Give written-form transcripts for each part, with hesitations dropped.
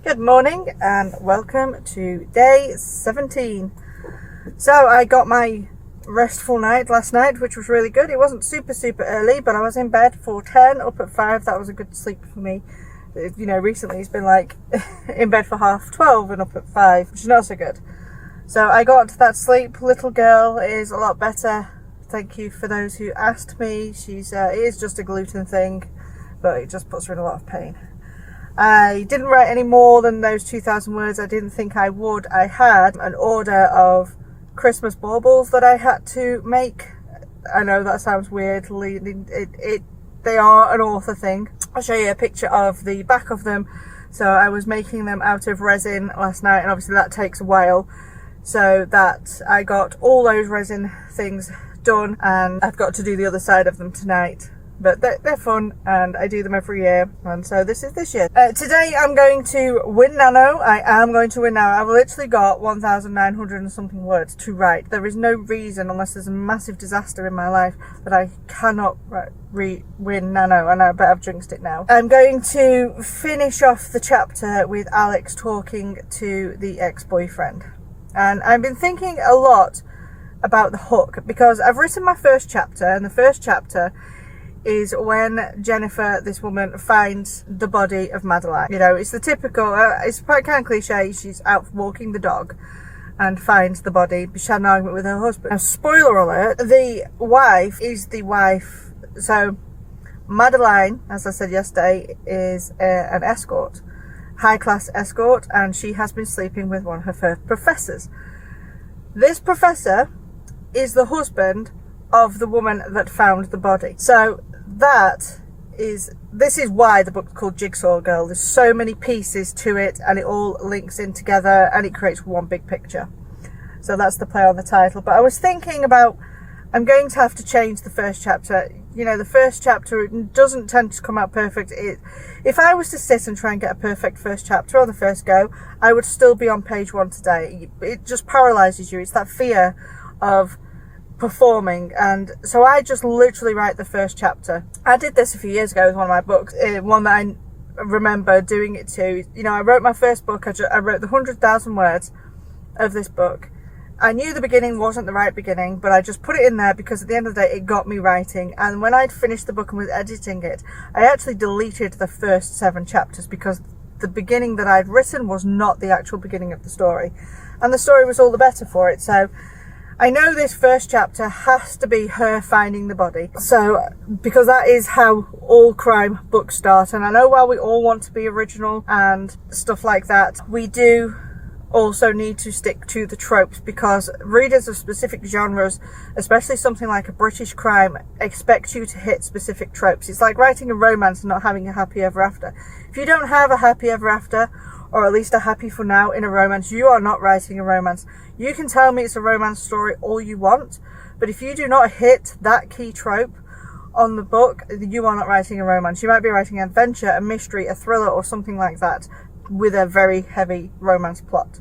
Good morning and welcome to day 17. So I got my restful night last night, which was really good. It wasn't super early, but I was in bed for 10, up at 5. That was a good sleep for me. You know, recently it's been like in bed for half 12 and up at 5, which is not so good. So I got that sleep. Little girl is a lot better. Thank you for those who asked me. It is just a gluten thing, but it just puts her in a lot of pain. I didn't write any more than those 2,000 words. I didn't think I would. I had an order of Christmas baubles that I had to make. I know that sounds weird. They are an author thing. I'll show you a picture of the back of them. So I was making them out of resin last night, and obviously that takes a while. So that I got all those resin things done, and I've got to do the other side of them tonight. But they're fun, and I do them every year, and so this is this year. Today I'm going to win Nano. I am going to win Nano. I've literally got 1,900 and something words to write. There is no reason, unless there's a massive disaster in my life, that I cannot win Nano, and I bet I've jinxed it now. I'm going to finish off the chapter with Alex talking to the ex-boyfriend. And I've been thinking a lot about the hook, because I've written my first chapter, and the first chapter is when Jennifer, this woman, finds the body of Madeline. You know, it's the typical, it's quite kind of cliche, she's out walking the dog and finds the body. She had an argument with her husband. Now, spoiler alert, the wife is the wife. So Madeline, as I said yesterday, is an escort, high-class escort, and she has been sleeping with one of her professors. This professor is the husband of the woman that found the body. So this is why the book's called Jigsaw Girl. There's so many pieces to it, and it all links in together, and it creates one big picture. So that's the play on the title. But I was thinking about, I'm going to have to change the first chapter. You know, the first chapter doesn't tend to come out perfect. If I was to sit and try and get a perfect first chapter on the first go, I would still be on page 1 today. It just paralyzes you. It's that fear of performing, and so I just literally write the first chapter. I did this a few years ago with one of my books, one that I remember doing it to. You know, I wrote my first book. I wrote the 100,000 words of this book. I knew the beginning wasn't the right beginning, but I just put it in there because at the end of the day it got me writing. And when I'd finished the book and was editing it, I actually deleted the first 7 chapters because the beginning that I'd written was not the actual beginning of the story, and the story was all the better for it. So I know this first chapter has to be her finding the body. So, because that is how all crime books start. And I know while we all want to be original and stuff like that, we do also need to stick to the tropes, because readers of specific genres, especially something like a British crime, expect you to hit specific tropes. It's like writing a romance and not having a happy ever after. If you don't have a happy ever after, or at least a happy for now in a romance, you are not writing a romance. You can tell me it's a romance story all you want, but if you do not hit that key trope on the book, you are not writing a romance. You might be writing an adventure, a mystery, a thriller, or something like that with a very heavy romance plot.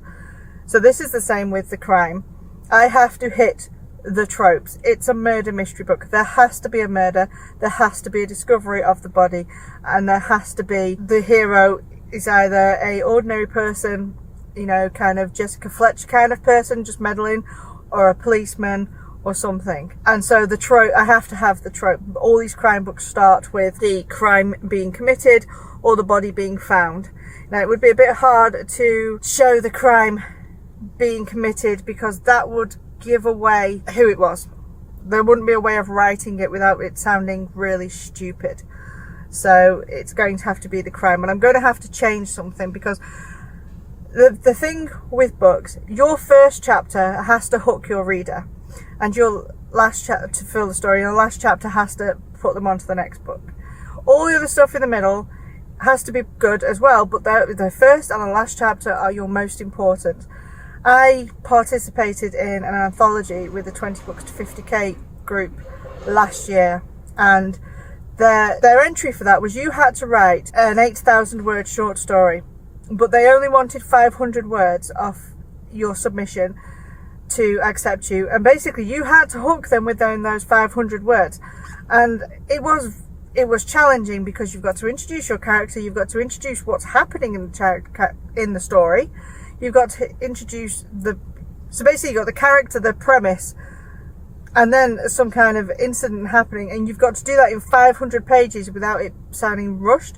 So this is the same with the crime. I have to hit the tropes. It's a murder mystery book. There has to be a murder, there has to be a discovery of the body, and there has to be the hero is either a ordinary person, you know, kind of Jessica Fletcher kind of person, just meddling, or a policeman or something. And so the trope, I have to have the trope. All these crime books start with the crime being committed or the body being found. Now, it would be a bit hard to show the crime being committed because that would give away who it was. There wouldn't be a way of writing it without it sounding really stupid. So it's going to have to be the crime, and I'm going to have to change something, because the thing with books, your first chapter has to hook your reader, and your last chapter to fill the story, and the last chapter has to put them onto the next book. All the other stuff in the middle has to be good as well, but the first and the last chapter are your most important. I participated in an anthology with the 20 books to 50k group last year, and their entry for that was you had to write an 8,000 word short story, but they only wanted 500 words off your submission to accept you, and basically you had to hook them within those 500 words. And it was it was challenging because you've got to introduce your character, you've got to introduce what's happening in the story, you've got to introduce so basically you've got the character, the premise, and then some kind of incident happening, and you've got to do that in 500 pages without it sounding rushed.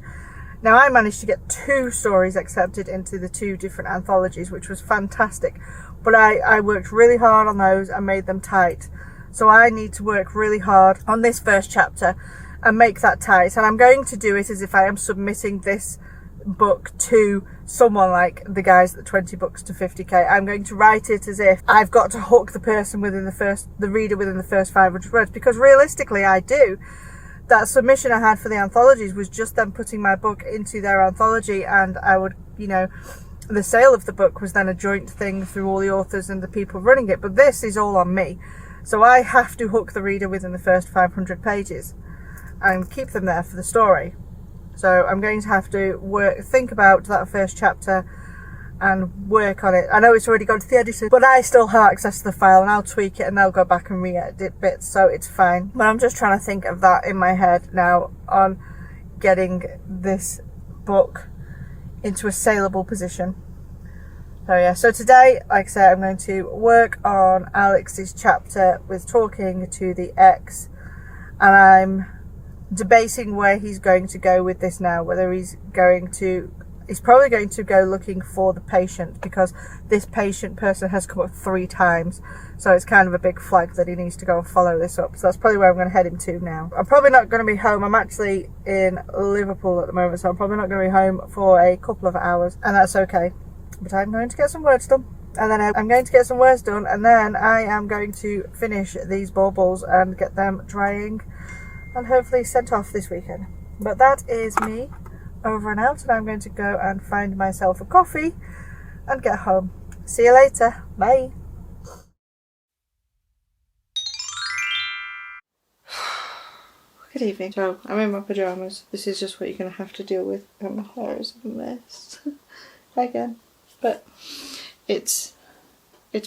Now, I managed to get 2 stories accepted into the 2 different anthologies, which was fantastic, but I worked really hard on those and made them tight. So I need to work really hard on this first chapter and make that tight, and I'm going to do it as if I am submitting this book to someone like the guys at 20 books to 50k. I'm going to write it as if I've got to hook the person the reader within the first 500 words, because realistically I do. That submission I had for the anthologies was just them putting my book into their anthology, and I would, the sale of the book was then a joint thing through all the authors and the people running it, but this is all on me. So I have to hook the reader within the first 500 pages and keep them there for the story. So I'm going to have to think about that first chapter and work on it. I know it's already gone to the editor, but I still have access to the file, and I'll tweak it and they'll go back and re-edit bits, so it's fine. But I'm just trying to think of that in my head now on getting this book into a saleable position. So yeah, so today, like I said, I'm going to work on Alex's chapter with talking to the ex, and I'm debating where he's going to go with this now, whether he's probably going to go looking for the patient, because this patient person has come up 3 times, so it's kind of a big flag that he needs to go and follow this up. So that's probably where I'm going to head him to now. I'm probably not going to be home. I'm actually in Liverpool at the moment, so I'm probably not going to be home for a couple of hours, and that's okay. But I'm going to get some words done, and then I'm going to get some words done, and then I am going to finish these baubles and get them drying and hopefully sent off this weekend. But that is me over and out, and I'm going to go and find myself a coffee and get home. See you later. Bye. Good evening. So I'm in my pyjamas. This is just what you're going to have to deal with. And my hair is a mess again, but it's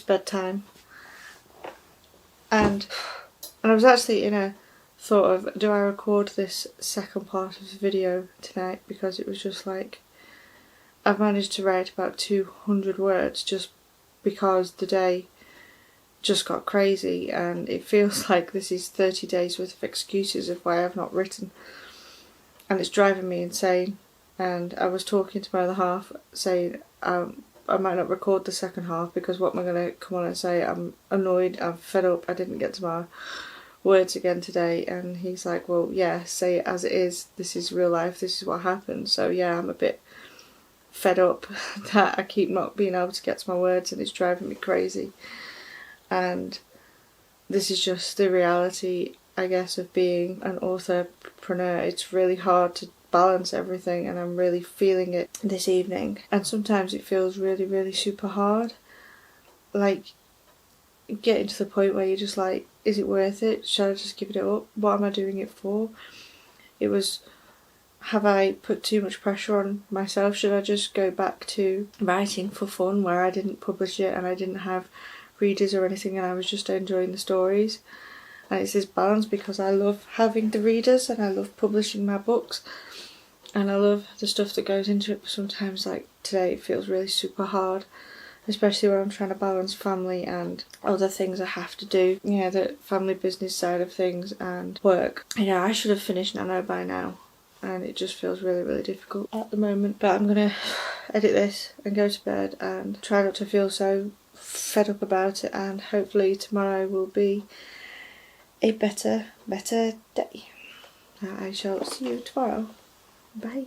bedtime, and I was actually in a thought of, do I record this second part of the video tonight, because it was just like, I've managed to write about 200 words just because the day just got crazy, and it feels like this is 30 days worth of excuses of why I've not written, and it's driving me insane. And I was talking to my other half saying I might not record the second half, because what am I going to come on and say? I'm annoyed, I'm fed up, I didn't get to my words again today. And he's like, well, yeah, say it as it is, this is real life, this is what happened. So yeah, I'm a bit fed up that I keep not being able to get to my words, and it's driving me crazy. And this is just the reality, I guess, of being an authorpreneur. It's really hard to balance everything, and I'm really feeling it this evening. And sometimes it feels really, really super hard, like getting to the point where you're just like, is it worth it? Should I just give it up? What am I doing it for? It was, have I put too much pressure on myself? Should I just go back to writing for fun, where I didn't publish it and I didn't have readers or anything, and I was just enjoying the stories? And it's this balance, because I love having the readers and I love publishing my books and I love the stuff that goes into it, but sometimes, like today, it feels really super hard, especially when I'm trying to balance family and other things I have to do, the family business side of things and work. I should have finished Nano by now, and it just feels really, really difficult at the moment. But I'm going to edit this and go to bed and try not to feel so fed up about it, and hopefully tomorrow will be a better day. I shall see you tomorrow. Bye.